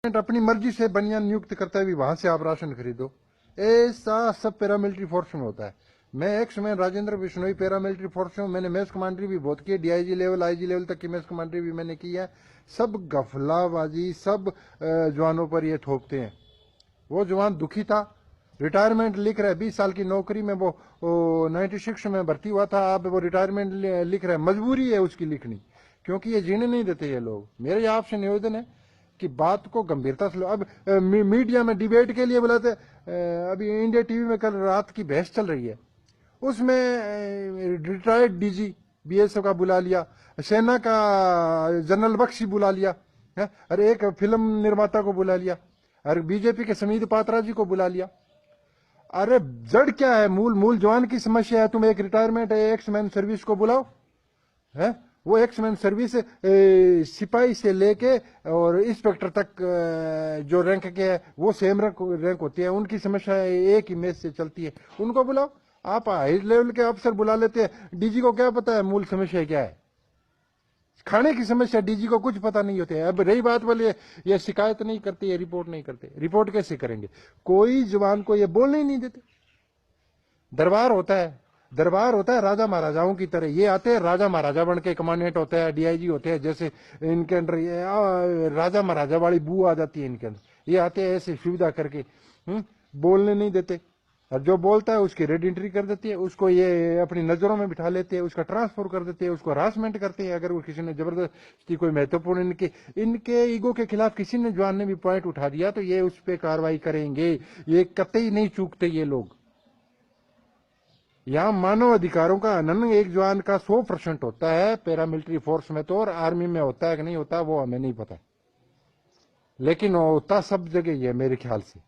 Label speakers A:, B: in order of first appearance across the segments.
A: अपनी मर्जी से बनियान नियुक्त करता है भी वहां से आप राशन खरीदो। ऐसा सब पैरामिलिट्री फोर्स में होता है। मैं X Men Rajendra Bishnoi paramilitary force में मैंने मेस कमांडरी भी बहुत की है, डीआईजी लेवल आईजी लेवल तक की मेस कमांडरी भी मैंने की है। सब गफलाबाजी सब जवानों पर ये थोपते हैं। वो जवान दुखी था, रिटायरमेंट लिख रहा है, 20 साल की नौकरी में वो 96 में भर्ती हुआ था, अब वो रिटायरमेंट लिख रहा है। मजबूरी है उसकी लिखनी, क्योंकि ये जीने नहीं देते ये लोग। मेरे आपसे निवेदन है कि बात को गंभीरता से लो। अब मीडिया में डिबेट के लिए बुलाते, अभी इंडिया टीवी में कल रात की बहस चल रही है, उसमें रिटायर्ड डीजी बीएसएफ का बुला लिया, सेना का जनरल बख्शी बुला लिया है, और एक फिल्म निर्माता को बुला लिया, और बीजेपी के समीर पात्रा जी को बुला लिया। अरे जड़ क्या है? मूल जवान की समस्या है। तुम एक रिटायरमेंट है एक्स मैन सर्विस को बुलाओ है, वो एक्स मैन सर्विस सिपाही से लेके और इंस्पेक्टर तक जो रैंक के है वो सेम रैंक होती है, उनकी समस्या एक ही मेज से चलती है, उनको बुलाओ। आप हाई लेवल के अफसर बुला लेते हैं, डीजी को क्या पता है मूल समस्या क्या है? खाने की समस्या डीजी को कुछ पता नहीं होती है। अब रही बात बोले ये शिकायत नहीं करते, ये रिपोर्ट नहीं करते, रिपोर्ट कैसे करेंगे? कोई जवान को ये बोलने ही नहीं देते। दरबार होता है राजा महाराजाओं की तरह। ये आते हैं राजा महाराजा बन के, कमांडेंट होता है, डीआईजी होते हैं, जैसे इनके अंदर राजा महाराजा वाली बू आ जाती है इनके अंदर। ये आते हैं ऐसे सुविधा करके, बोलने नहीं देते, और जो बोलता है उसकी रेड एंट्री कर देती है, उसको ये अपनी नजरों में बिठा लेते हैं, उसका ट्रांसफर कर देते हैं, उसको हरासमेंट करते हैं। अगर वो किसी ने जबरदस्ती कोई महत्वपूर्ण इनके ईगो के खिलाफ किसी ने जवान ने भी पॉइंट उठा दिया तो ये उस पर कार्रवाई करेंगे। ये कतई नहीं चूकते ये लोग। यहाँ मानव अधिकारों का हनन एक जवान का 100% होता है पैरामिलिट्री फोर्स में तो, और आर्मी में होता है कि नहीं होता वो हमें नहीं पता, लेकिन होता सब जगह ही है मेरे ख्याल से।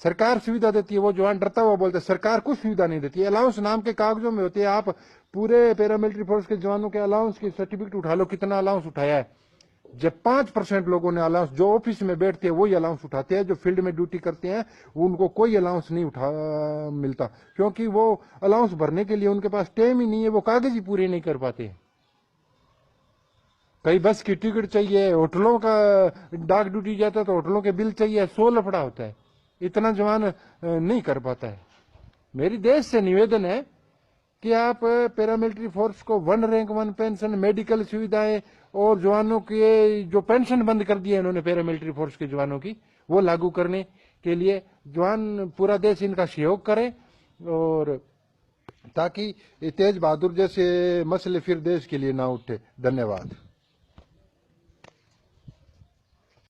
A: सरकार सुविधा देती है, वो जवान डरता हुआ बोलता है सरकार कुछ सुविधा नहीं देती है। अलाउंस नाम के कागजों में होती है। आप पूरे पैरामिलिट्री फोर्स के जवानों के अलाउंस की सर्टिफिकेट उठा लो, कितना अलाउंस उठाया है। जब 5% लोगों ने अलाउंस, जो ऑफिस में बैठते हैं वही अलाउंस उठाते हैं, जो फील्ड में ड्यूटी करते हैं उनको कोई अलाउंस नहीं मिलता, क्योंकि वो अलाउंस भरने के लिए उनके पास टाइम ही नहीं है, वो कागज ही पूरे नहीं कर पाते हैं। कई बस की टिकट चाहिए, होटलों का डाक ड्यूटी जाता है तो होटलों के बिल चाहिए, 100 लफड़ा होता है, इतना जवान नहीं कर पाता है। मेरी देश से निवेदन है कि आप पैरामिलिट्री फोर्स को 1 रैंक 1 पेंशन, मेडिकल सुविधाएं, और जवानों के जो पेंशन बंद कर दी है इन्होंने पैरामिलिट्री फोर्स के जवानों की, वो लागू करने के लिए जवान पूरा देश इनका सहयोग करे, और ताकि तेज बहादुर जैसे मसले फिर देश के लिए ना उठे। धन्यवाद।